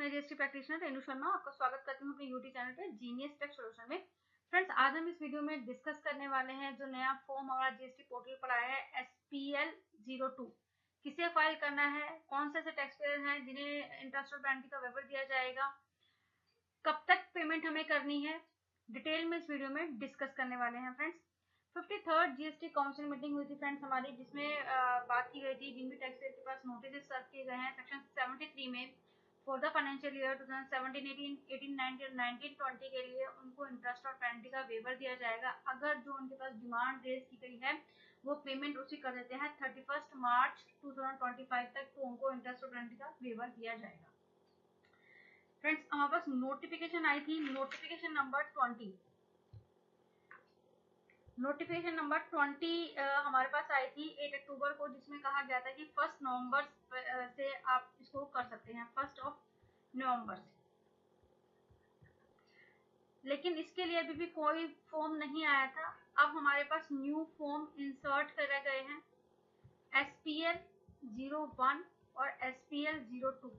मैं GST practitioner Renu Sharma आपका स्वागत करती हूँ अपने यूट्यूब चैनल पे जीनियस टैक्स सॉल्यूशन में। फ्रेंड्स, आज हम इस वीडियो में डिस्कस करने वाले हैं जो नया फॉर्म हमारा जीएसटी पोर्टल पर आया है SPL02। किसे फाइल करना है, कौन से ऐसे टैक्स पेयर हैं जिन्हें इंटरेस्ट और पेनल्टी का वेवर दिया जाएगा, कब तक पेमेंट हमें करनी है, डिटेल में इस वीडियो में डिस्कस करने वाले हैं। Friends, 53rd GST council meeting हुई थी फ्रेंड्स हमारी, जिसमें बात की गई थी जिन भी टैक्स पेयर के पास नोटिस सर्व किए गए हैं सेक्शन 73 में फॉर द फाइनेंशियल ईयर 2017-18, 18-19 और 19-20 के लिए उनको इंटरेस्ट और पेनल्टी का वेवर दिया जाएगा अगर जो उनके पास डिमांड रेज की गई है वो पेमेंट उसी कर देते हैं 31 मार्च 2025 तक, तो उनको इंटरेस्ट और पेनल्टी का वेवर दिया जाएगा। फ्रेंड्स, हमारे पास नोटिफिकेशन आई थी, नोटिफिकेशन नंबर 20। नोटिफिकेशन नंबर 20 हमारे पास आई थी 8 अक्टूबर को, जिसमें कहा गया था कि 1 नवंबर से आप इसको कर सकते हैं, 1 नवंबर से। लेकिन इसके लिए अभी भी कोई फॉर्म नहीं आया था। अब हमारे पास न्यू फॉर्म इंसर्ट करे गए हैं SPL01 और SPL02।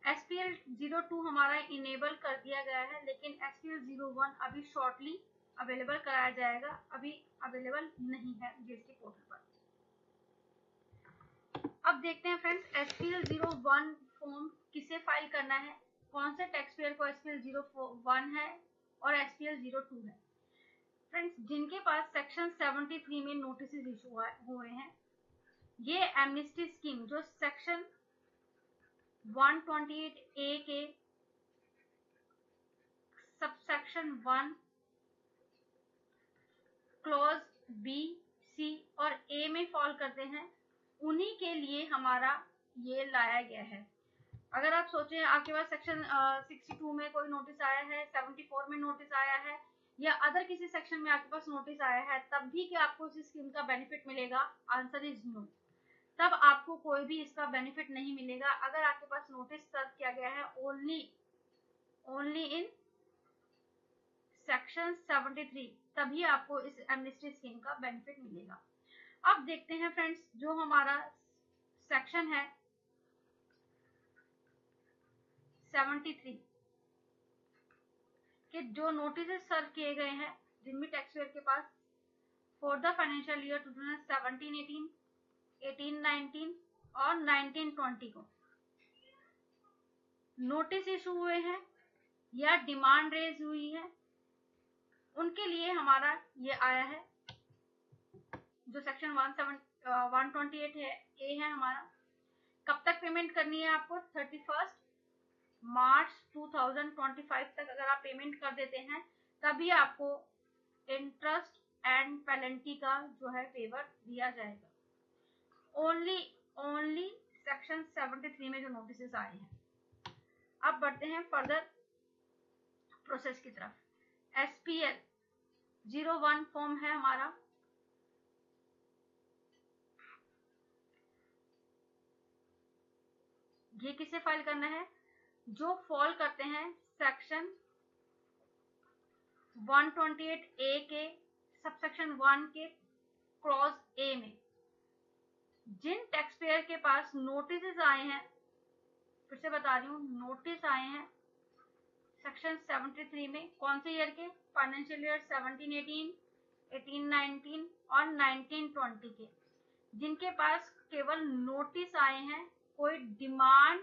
SPL02 हमारा इनेबल कर दिया गया है, लेकिन SPL01 अभी शॉर्टली अवेलेबल कराया जाएगा, अभी अवेलेबल नहीं है जीएसटी पोर्टल पर। अब देखते हैं फ्रेंड्स, SPL01 फॉर्म किसे फाइल करना है, कौन से टैक्स पेयर को SPL01 है और SPL02 है। फ्रेंड्स, जिनके पास सेक्शन 73 में नोटिस इशू हुए हैं, ये एमनेस्टी स्कीम जो सेक्शन 128A के सबसेक्शन 1 क्लॉज B, C और A में फॉल करते हैं, उन्हीं के लिए हमारा ये लाया गया है। अगर आप सोचें आपके पास सेक्शन 62 में कोई नोटिस आया है, 74 में नोटिस आया है या अदर किसी सेक्शन में आपके पास नोटिस आया है, तब भी क्या आपको इस स्कीम का बेनिफिट मिलेगा? Answer is no. तब आपको कोई भी इसका बेनिफिट नहीं मिलेगा। अगर आपके पास नोटिस सर्व किया गया है ओनली इन सेक्शन 73, तभी आपको इस एमनेस्टी स्कीम का बेनिफिट मिलेगा। अब देखते हैं फ्रेंड्स, जो हमारा सेक्शन है 73 के जो नोटिस सर्व किए गए हैं जिन भी टैक्स पेयर के पास फॉर द फाइनेंशियल ईयर 2017-18, 18-19 और 19-20 को नोटिस इशू हुए हैं या डिमांड रेज हुई है, उनके लिए हमारा ये आया है जो सेक्शन 128 है, ए है हमारा। कब तक पेमेंट करनी है आपको? 31 मार्च 2025 तक अगर आप पेमेंट कर देते हैं, तभी आपको इंटरेस्ट एंड पेनल्टी का जो है वेवर दिया जाएगा। ओनली सेक्शन 73 में जो नोटिस आए हैं। अब बढ़ते हैं फर्दर प्रोसेस की तरफ। SPL01 फॉर्म है हमारा, ये किसे फाइल करना है? जो फॉल करते हैं सेक्शन 128A के सबसेक्शन 1 के क्लॉज A में। जिन टैक्स पेयर के पास नोटिस आए हैं, फिर से बता रही हूँ, नोटिस आए हैं सेक्शन 73 में, कौन से ईयर के? फाइनेंशियल ईयर 17-18, 18-19 और 19-20 के। जिनके पास केवल नोटिस आए हैं, कोई डिमांड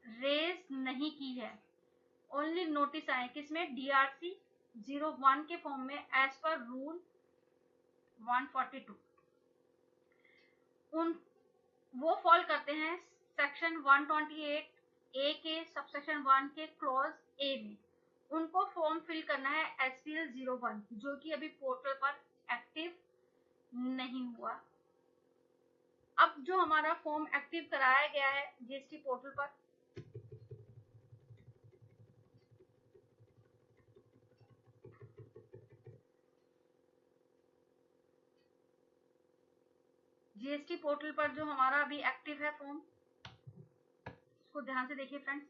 रेज नहीं की है, ओनली नोटिस आए, किसमें? DRC 01 के फॉर्म में एज पर रूल 142। वो फॉल करते हैं सेक्शन 128A के सबसेक्शन 1 के क्लॉज A में। उनको फॉर्म फिल करना है SPL01, जो कि अभी पोर्टल पर एक्टिव नहीं हुआ। अब जो हमारा फॉर्म एक्टिव कराया गया है जीएसटी पोर्टल पर, जीएसटी पोर्टल पर जो हमारा अभी एक्टिव है फॉर्म, इसको ध्यान से देखिए फ्रेंड्स।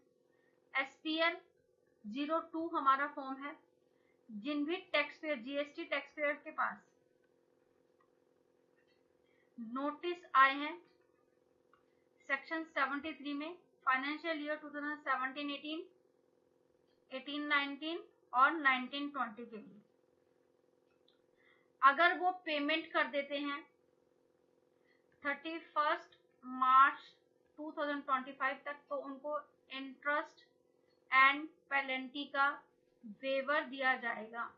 SPL02 हमारा फॉर्म है। जिन भी tax payer, GST tax payer के पास नोटिस आए हैं सेक्शन 73 में फाइनेंशियल ईयर 2017-18, 18-19 और 19-20 के लिए अगर वो पेमेंट कर देते हैं 31 मार्च 2025 तक, तो उनको इंटरेस्ट एंड पेनल्टी का वेवर दिया जाएगा,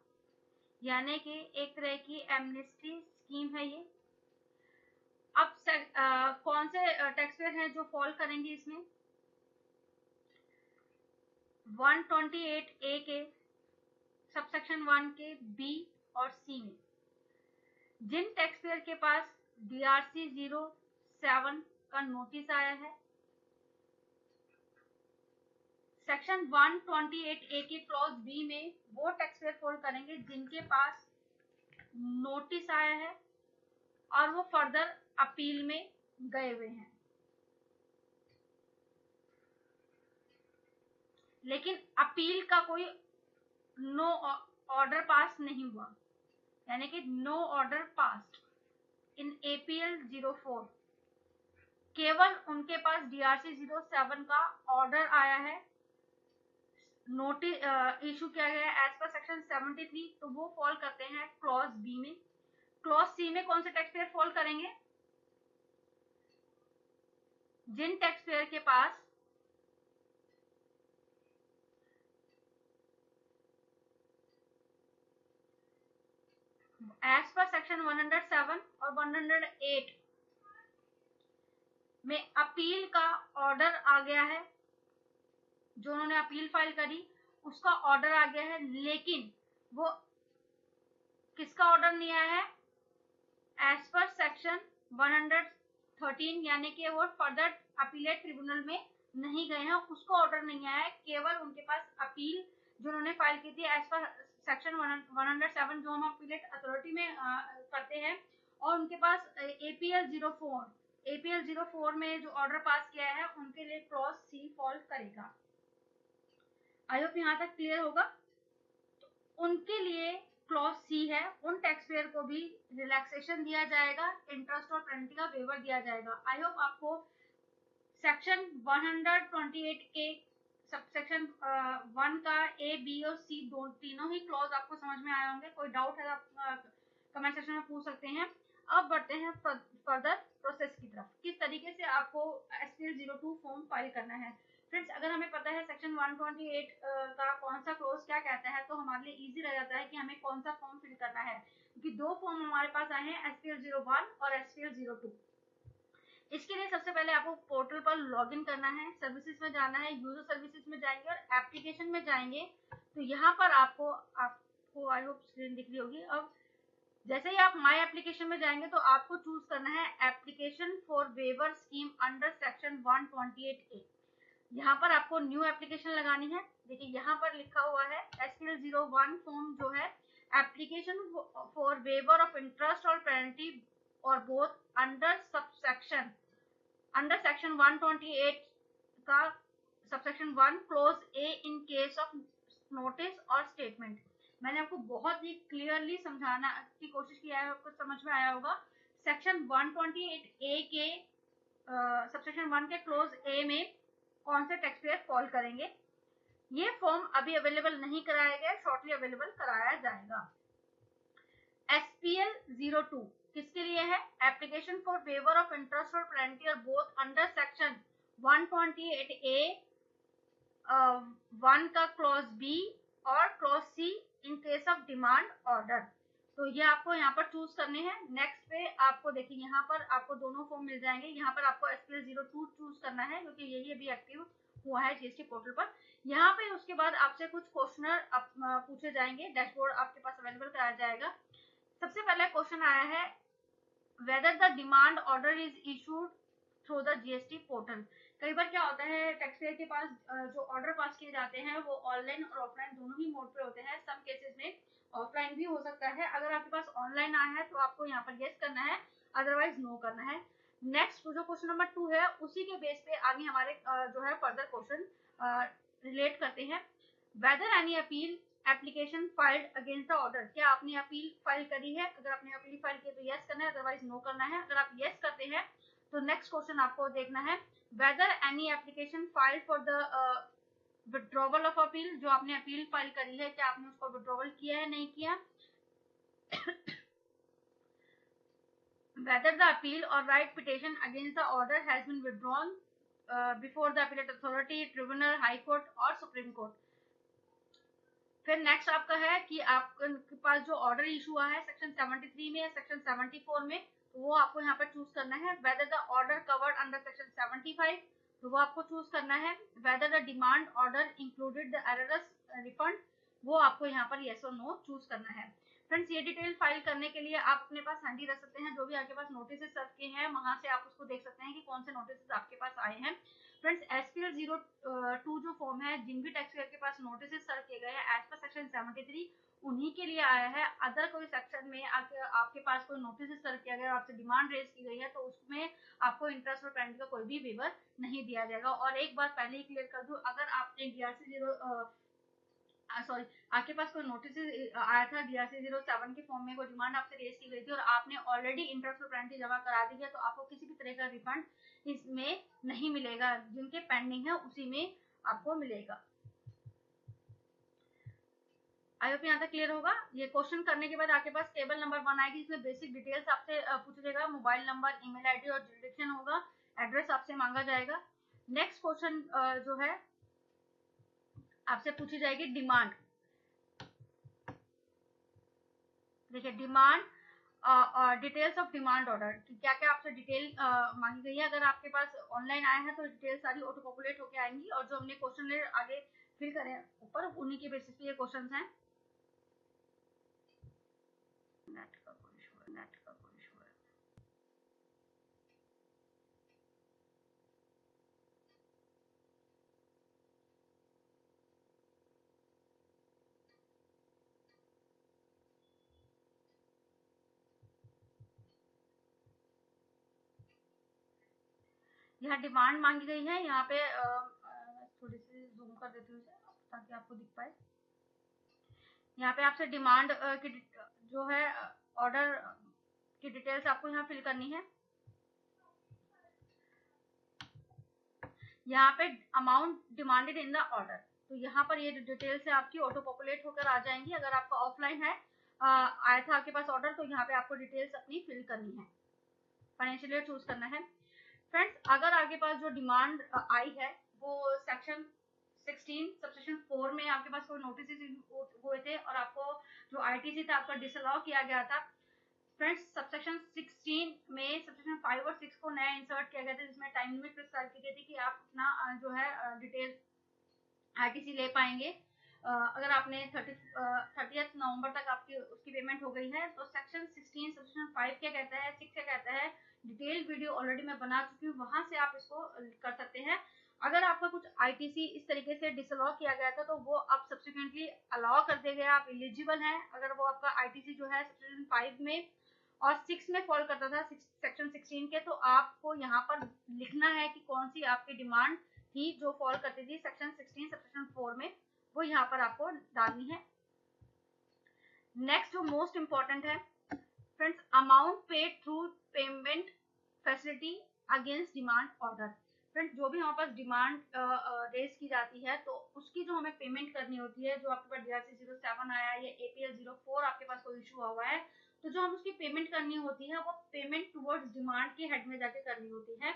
यानी कि एक तरह की एमनेस्टी स्कीम है ये। अब कौन से टैक्स पेयर हैं जो फॉल करेंगे इसमें? 128A के सबसेक्शन 1 के बी और सी में जिन टैक्स पेयर के पास DRC 07 का नोटिस आया है, सेक्शन 128A की क्लॉज बी में वो टैक्स पेयर फॉल करेंगे जिनके पास नोटिस आया है और वो फर्दर अपील में गए हुए हैं, लेकिन अपील का कोई नो ऑर्डर पास नहीं हुआ, यानी कि no order passed in APL 04। केवल उनके पास DRC 07 का ऑर्डर आया है, नोटिस इशू किया गया है एज पर सेक्शन 73, तो वो फॉल करते हैं क्लॉज बी में। क्लॉज सी में कौन से टैक्स पेयर फॉल करेंगे? जिन टैक्स पेयर के पास एज पर सेक्शन 107 और 108 में अपील का ऑर्डर आ गया है, जो उन्होंने अपील फाइल करी उसका ऑर्डर आ गया है, लेकिन वो किसका ऑर्डर नहीं आया है? एज पर सेक्शन 113, यानी कि वो फर्दर अपीलेट ट्रिब्यूनल में नहीं गए हैं, उसको ऑर्डर नहीं आया है। केवल उनके पास अपील जो उन्होंने फाइल की थी एज पर सेक्शन 107 जो हम अपीलेट अथॉरिटी में करते हैं, और उनके पास APL 04 में जो ऑर्डर पास किया है उनके लिए क्लॉज सी फॉल करेगा। आई होप यहाँ तक क्लियर होगा। तो उनके लिए क्लॉज सी है, उन टैक्स पेयर को भी रिलैक्सेशन दिया जाएगा, इंटरेस्ट और पेनल्टी का वेवर दिया जाएगा। आई होप आपको सेक्शन 128 के सबसेक्शन 1 का A, B और C तीनों ही क्लॉज आपको समझ में आए होंगे। कोई डाउट है आप कमेंट सेक्शन में पूछ सकते हैं। अब बढ़ते हैं फर्दर प्रोसेस की तरफ, किस तरीके से आपको SPL 02 फॉर्म फाइल करना है। फ्रेंड्स, अगर हमें पता है सेक्शन 128 का कौन सा क्लॉज क्या कहता है, तो हमारे लिए इजी रह जाता है कि हमें कौन सा फॉर्म फिल करना है, क्योंकि दो फॉर्म हमारे पास आए हैं, SPL 01 और SPL 02। इसके लिए सबसे पहले आपको पोर्टल पर लॉगिन करना है, सर्विसेज में जाना है, यूजर सर्विसेज में जाएंगे और एप्लीकेशन में जाएंगे। तो यहाँ पर आपको आई होप स्क्रीन दिख रही होगी। अब जैसे ही आप माई एप्लीकेशन में जाएंगे तो आपको चूज करना है application for waiver scheme under section 128A। यहाँ पर आपको न्यू एप्लीकेशन लगानी है। देखिए यहाँ पर लिखा हुआ है SPL 01 फॉर्म जो है application for waiver of interest और पेनल्टी और बोथ अंडर सेक्शन 128 का subsection 1 clause A in case of notice और स्टेटमेंट। मैंने आपको बहुत ही क्लियरली समझाना की कोशिश किया है, आपको समझ में आया होगा। सेक्शन 128A के सबसेक्शन 1 के क्लोज A में कौन से टैक्स पेयर फॉल करेंगे। ये फॉर्म अभी अवेलेबल नहीं कराया गया, शॉर्टली अवेलेबल कराया जाएगा। SPL 02 किसके लिए है? Application for waiver of interest और पेनल्टी और बोथ अंडर सेक्शन 128A 1 का क्लॉज B और clause C in case of demand order. तो ये आपको यहाँ पर चूज करने हैं। नेक्स्ट पे आपको देखिए यहाँ पर आपको दोनों फॉर्म मिल जाएंगे। यहाँ पर आपको SPL 02 चूज करना है क्योंकि यही अभी एक्टिव हुआ है GST पोर्टल पर। यहाँ पे उसके बाद आपसे कुछ क्वेश्चनर पूछे जाएंगे, डैशबोर्ड आपके पास अवेलेबल कराया जाएगा। सबसे पहला क्वेश्चन आया है whether the demand order is issued through the GST portal. कई बार क्या होता है, टैक्स पेयर के पास जो ऑर्डर पास किए जाते हैं वो ऑनलाइन और ऑफलाइन दोनों ही मोड पे होते हैं। सम केसेस में ऑफलाइन भी हो सकता है। अगर आपके पास ऑनलाइन आया है तो आपको यहाँ पर यस करना है, अदरवाइज नो करना है। नेक्स्ट जो क्वेश्चन नंबर 2 है उसी के बेस पे आगे हमारे जो है फर्दर क्वेश्चन रिलेट करते हैं। Whether any appeal application filed against the order, क्या आपने अपील फाइल करी है? अगर आपने अपील फाइल की तो यस करना है, अदरवाइज नो करना है। अगर आप यस करते हैं तो नेक्स्ट क्वेश्चन आपको देखना है whether any application filed for the withdrawal of appeal, जो आपने अपील फाइल करी है, क्या आपने उसको विड्रॉवल किया है, नहीं किया। Whether the appeal or right petition against the order has been withdrawn before the appellate authority, tribunal, high court or supreme court. फिर नेक्स्ट आपका है कि आपके पास जो ऑर्डर इशू हुआ है सेक्शन 73 में या सेक्शन 74 में, तो वो आपको यहाँ पर चूज करना है। Whether the order covered under section 75, तो वो आपको चूज करना है। Whether the demand order included the errors refund, वो आपको यहाँ पर येस और नो चूज करना है। फ्रेंड्स, ये डिटेल फाइल करने के लिए आप अपने पास हैंडी रख सकते हैं। जो भी आपके पास नोटिस सर्व किए हैं वहां से आप उसको देख सकते हैं कि कौन से नोटिस आपके पास आए हैं। फ्रेंड्स, SPL 02 जो फॉर्म है, जिन भी टैक्स पेयर के पास नोटिस सर्व किए गए हैं एज पर सेक्शन 73, उन्हीं के लिए आया है। अदर कोई सेक्शन में आपके पास कोई नोटिस सर्व किया गया और आपसे डिमांड रेज की गई है, तो उसमें आपको इंटरेस्ट और पेनल्टी का कोई भी वेवर नहीं दिया जाएगा। और एक बात पहले ही क्लियर कर दूं, अगर आपने DRC सॉरी आपके पास कोई नोटिस आया था DRC 07 के फॉर्म में, कोई डिमांड आपसे रेज की गई थी और आपने ऑलरेडी इंटरेस्ट और पेनल्टी जमा करा दी है, तो आपको किसी भी तरह का रिफंड इसमें नहीं मिलेगा। जिनके पेंडिंग है उसी में आपको मिलेगा। आई होप यहाँ तक क्लियर होगा। ये क्वेश्चन करने के बाद आपके पास टेबल नंबर 1 आएगी, इसमें बेसिक डिटेल्स आपसे पूछा जाएगा, मोबाइल नंबर, ईमेल आईडी और जुरिडिक्शन होगा, एड्रेस आपसे मांगा जाएगा। नेक्स्ट क्वेश्चन जो है आपसे पूछी जाएगी डिमांड। देखिए, demand details of demand order, क्या क्या आपसे डिटेल मांगी गई है। अगर आपके पास ऑनलाइन आया है तो डिटेल सारी ऑटो पॉपुलेट होकर आएंगी, और जो हमने क्वेश्चन आगे फिल करे ऊपर उन्हीं के बेसिस पे ये क्वेश्चन हैं। नेट का कोई इशू है, नेट का कोई इशू है। यहाँ डिमांड मांगी गई है, यहाँ पे थोड़ी सी जूम कर देती हूँ ताकि आपको दिख पाए। यहाँ पे आपसे डिमांड की जो है ऑर्डर की डिटेल्स आपको यहाँ फिल करनी है। यहाँ पे amount demanded in the order, तो यहाँ पर ये डिटेल्स है आपकी ऑटो पॉपुलेट होकर आ जाएंगी। अगर आपका ऑफलाइन है आया था आपके पास ऑर्डर, तो यहाँ पे आपको डिटेल्स अपनी फिल करनी है, फाइनेंशियल ईयर चूज करना है। फ्रेंड्स, अगर आपके पास जो डिमांड आई है वो सेक्शन 16 सबसेक्शन 4 में आपके पास कोई नोटिस हुए थे और आपको जो ITC था आपका डिसअलाउ किया गया था। फ्रेंड्स, सबसेक्शन 16 में सबसेक्शन 5 और 6 को नया इंसर्ट किया गया था, जिसमें टाइम लिमिट प्रिस्क्राइब की गई थी कि आप अपना जो है डिटेल ITC ले पाएंगे अगर आपने 30 नवंबर तक आपकी उसकी पेमेंट हो गई है। तो सेक्शन 16 सेक्शन 5 क्या कहता है, 6 क्या कहता है, डिटेल वीडियो ऑलरेडी मैं बना चुकी हूँ, वहां से आप इसको कर सकते हैं। अगर आपका कुछ ITC इस तरीके से डिसअलाउ किया गया था, तो वो आप सब्सिक्वेंटली अलाउ कर दिए गए, आप एलिजिबल हैं। अगर वो आपका ITC जो है सेक्शन 5 में और 6 में फॉल करता था सेक्शन 16 के, तो आपको यहाँ पर लिखना है कि कौन सी आपकी डिमांड थी जो फॉल करती थी सेक्शन 16 सेक्शन 4 में, वो यहाँ पर आपको डालनी है। नेक्स्ट जो मोस्ट इंपॉर्टेंट है friends, amount paid through payment facility against demand order. Friends, जो भी हमारे पास डिमांड रेज की जाती है, तो उसकी जो हमें पेमेंट करनी होती है, जो आपके पास DRC 07 आया है या APL 04 आपके पास कोई इशू हुआ है, तो जो हम उसकी पेमेंट करनी होती है वो पेमेंट टुवर्ड्स डिमांड के हेड में जाके करनी होती है।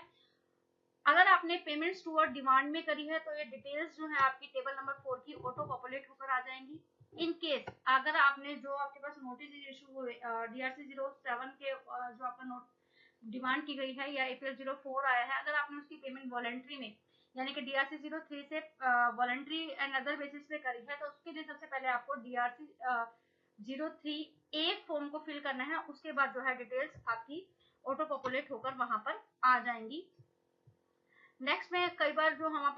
अगर आपने पेमेंट्स टुवर्ड डिमांड में करी है, तो ये डिटेल्स जो है आपकी टेबल नंबर 4 की ऑटो पॉपुलेट होकर आ जाएंगी। इन केस अगर आपने जो आपके पास नोटिस इशू हुए DRC 07 के जो आपका नोट डिमांड की गई है या APL 04 आया है, अगर आपने उसकी पेमेंट वॉलंटरी में यानी कि DRC 03 से वॉलंटरी एंड अदर बेसिस पे करी है, तो उसके लिए सबसे पहले आपको DRC 03A फॉर्म को फिल करना है। उसके बाद जो है डिटेल्स आपकी ऑटो पॉपुलेट होकर वहां पर आ जाएंगी। नेक्स्ट में कई बार जो हमारे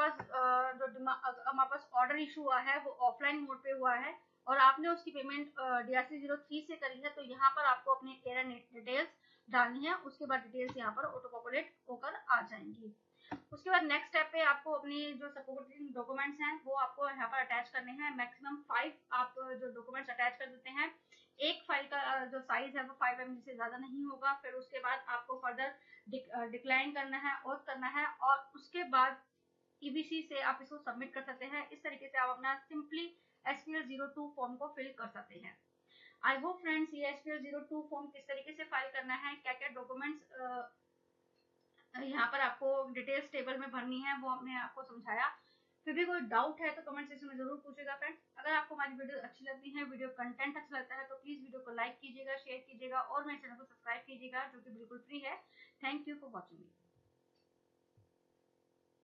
पास ऑर्डर इशू हुआ है वो ऑफलाइन मोड पे हुआ है और आपने उसकी पेमेंट DRC 03 से करी है, तो यहाँ पर आपको अपने एरर डिटेल्स डालनी है। उसके बाद डिटेल्स यहाँ पर ऑटो पॉपुलेट होकर आ जाएंगी। उसके बाद नेक्स्ट स्टेप पे आपको अपनी जो सपोर्टिंग डॉक्यूमेंट्स हैं वो आपको यहाँ पर अटैच करने हैं। मैक्सिमम 5 आप जो डॉक्यूमेंट्स अटैच कर देते हैं। एक फाइल का जो साइज है वो 5 MB से ज्यादा नहीं होगा। फिर उसके बाद आपको फर्दर डिक्लाइन करना है और करना है, और उसके बाद EBC से आप इसको सबमिट कर सकते हैं। इस तरीके से आप अपना सिंपली SPL02 फॉर्म को फिल कर सकते हैं। आई होप फ्रेंड्स ये SPL02 फॉर्म किस तरीके से फाइल करना है, क्या क्या डॉक्यूमेंट्स यहाँ पर आपको डिटेल्स टेबल में भरनी है, वो हमने आपको समझाया। फिर भी कोई डाउट है तो कमेंट सेक्शन में जरूर पूछेगा फ्रेंड्स। अगर आपको हमारी वीडियो अच्छी लगती है, वीडियो कंटेंट अच्छा लगता है, तो प्लीज वीडियो को लाइक कीजिएगा, शेयर कीजिएगा और मेरे चैनल को सब्सक्राइब कीजिएगा, जो कि बिल्कुल फ्री है। Thank you for watching.